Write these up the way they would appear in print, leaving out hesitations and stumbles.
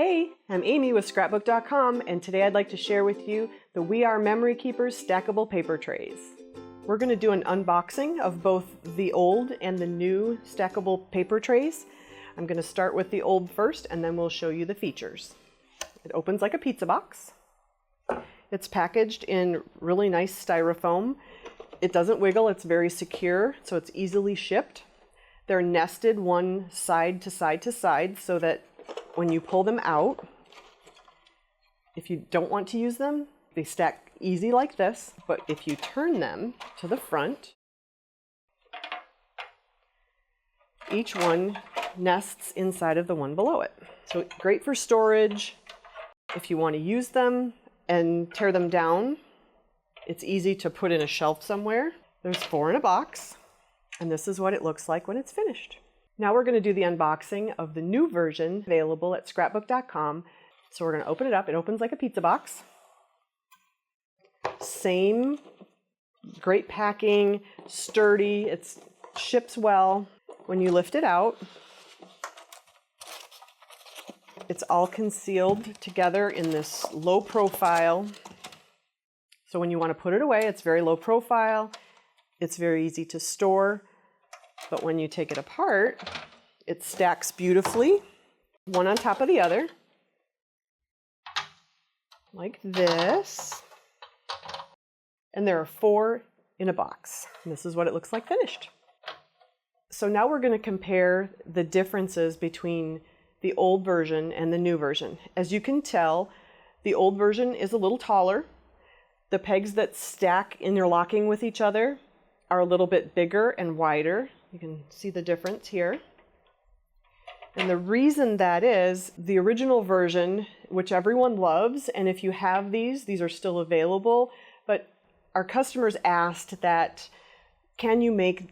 Hey, I'm Amy with Scrapbook.com, and today I'd like to share with you the We Are Memory Keepers stackable paper trays. We're going to do an unboxing of both the old and the new stackable paper trays. I'm going to start with the old first, and then we'll show you the features. It opens like a pizza box. It's packaged in really nice styrofoam. It doesn't wiggle, it's very secure, so it's easily shipped. They're nested one side to side to side so that when you pull them out, if you don't want to use them, they stack easy like this. But if you turn them to the front, each one nests inside of the one below it. So great for storage. If you want to use them and tear them down, it's easy to put in a shelf somewhere. There's 4 in a box, and this is what it looks like when it's finished. Now we're going to do the unboxing of the new version available at Scrapbook.com. So we're going to open it up. It opens like a pizza box. Same great packing, sturdy, it ships well. When you lift it out, it's all concealed together in this low profile. So when you want to put it away, it's very low profile. It's very easy to store. But when you take it apart, it stacks beautifully, one on top of the other, like this. And there are 4 in a box. And this is what it looks like finished. So now we're going to compare the differences between the old version and the new version. As you can tell, the old version is a little taller. The pegs that stack interlocking with each other are a little bit bigger and wider. You can see the difference here. And the reason that is, the original version, which everyone loves, and if you have these are still available, but our customers asked that, can you make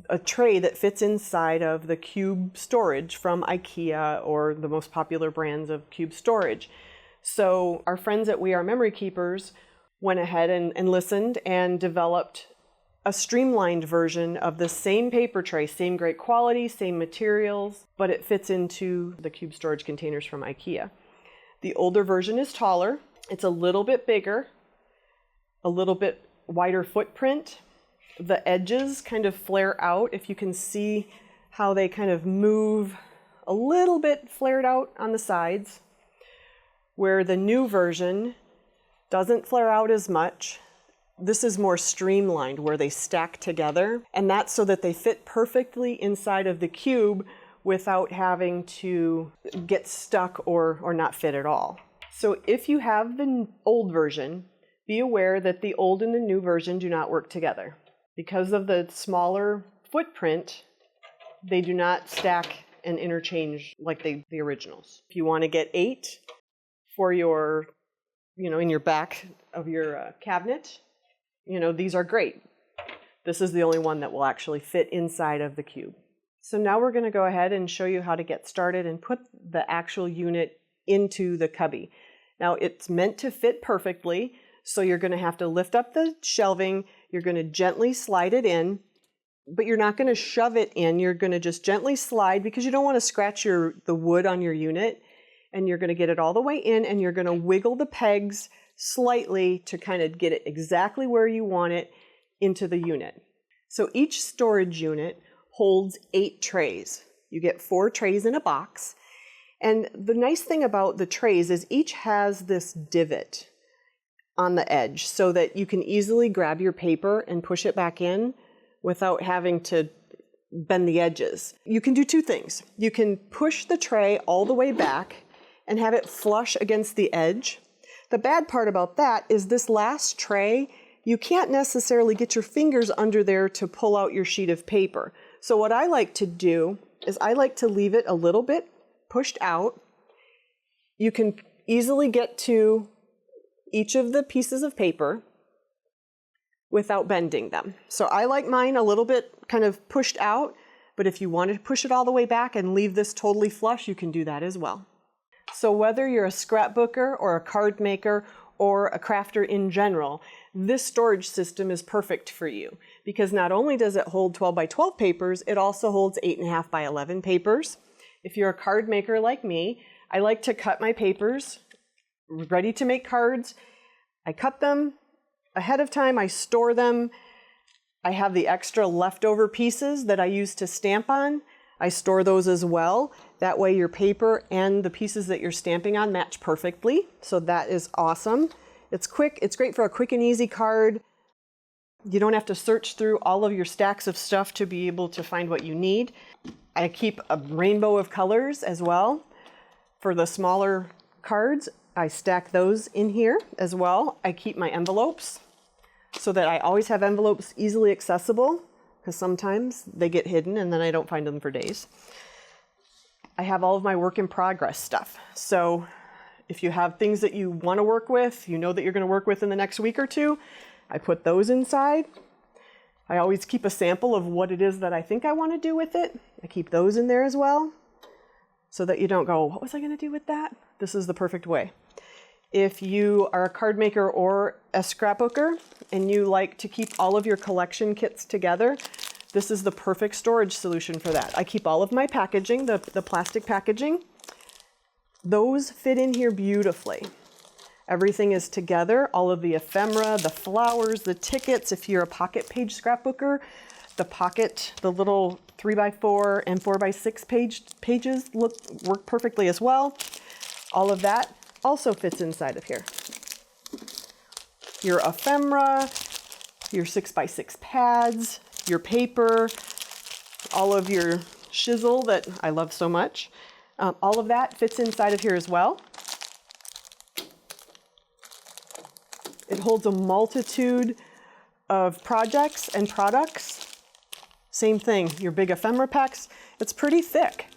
a tray that fits inside of the cube storage from IKEA or the most popular brands of cube storage? So our friends at We Are Memory Keepers went ahead and listened and developed a streamlined version of the same paper tray, same great quality, same materials, but it fits into the cube storage containers from IKEA. The older version is taller. It's a little bit bigger, a little bit wider footprint. The edges kind of flare out. If you can see how they kind of move a little bit flared out on the sides, where the new version doesn't flare out as much. This is more streamlined, where they stack together, and that's so that they fit perfectly inside of the cube without having to get stuck or not fit at all. So if you have the old version, be aware that the old and the new version do not work together. Because of the smaller footprint, they do not stack and interchange like the originals. If you want to get 8 for your, in your back of your cabinet, these are great. This is the only one that will actually fit inside of the cube. So now we're going to go ahead and show you how to get started and put the actual unit into the cubby. Now it's meant to fit perfectly, so you're going to have to lift up the shelving, you're going to gently slide it in, but you're not going to shove it in, you're going to just gently slide because you don't want to scratch the wood on your unit, and you're going to get it all the way in, and you're going to wiggle the pegs slightly to kind of get it exactly where you want it into the unit. So each storage unit holds 8 trays. You get 4 trays in a box. And the nice thing about the trays is each has this divot on the edge so that you can easily grab your paper and push it back in without having to bend the edges. You can do 2 things. You can push the tray all the way back and have it flush against the edge. The bad part about that is this last tray, you can't necessarily get your fingers under there to pull out your sheet of paper. So what I like to do is I like to leave it a little bit pushed out. You can easily get to each of the pieces of paper without bending them. So I like mine a little bit kind of pushed out, but if you want to push it all the way back and leave this totally flush, you can do that as well. So whether you're a scrapbooker or a card maker or a crafter in general, this storage system is perfect for you because not only does it hold 12 by 12 papers, it also holds 8.5 by 11 papers. If you're a card maker like me, I like to cut my papers, ready to make cards. I cut them ahead of time, I store them. I have the extra leftover pieces that I use to stamp on. I store those as well. That way your paper and the pieces that you're stamping on match perfectly. So that is awesome. It's quick, it's great for a quick and easy card. You don't have to search through all of your stacks of stuff to be able to find what you need. I keep a rainbow of colors as well. For the smaller cards, I stack those in here as well. I keep my envelopes so that I always have envelopes easily accessible, because sometimes they get hidden and then I don't find them for days. I have all of my work in progress stuff. So if you have things that you want to work with, you know that you're going to work with in the next week or two, I put those inside. I always keep a sample of what it is that I think I want to do with it. I keep those in there as well, so that you don't go, what was I going to do with that? This is the perfect way. If you are a card maker or a scrapbooker and you like to keep all of your collection kits together, this is the perfect storage solution for that. I keep all of my packaging, the plastic packaging. Those fit in here beautifully. Everything is together, all of the ephemera, the flowers, the tickets. If you're a pocket page scrapbooker, the little 3x4 and 4x6 pages work perfectly as well. All of that also fits inside of here. Your ephemera, your 6x6 pads, your paper, all of your shizzle that I love so much. All of that fits inside of here as well. It holds a multitude of projects and products. Same thing, your big ephemera packs, it's pretty thick.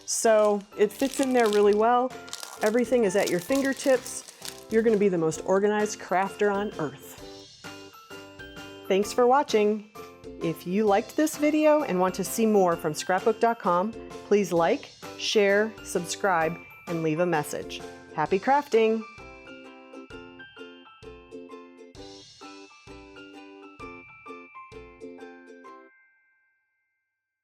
So it fits in there really well. Everything is at your fingertips. You're going to be the most organized crafter on earth. Thanks for watching. If you liked this video and want to see more from Scrapbook.com, please like, share, subscribe, and leave a message. Happy crafting!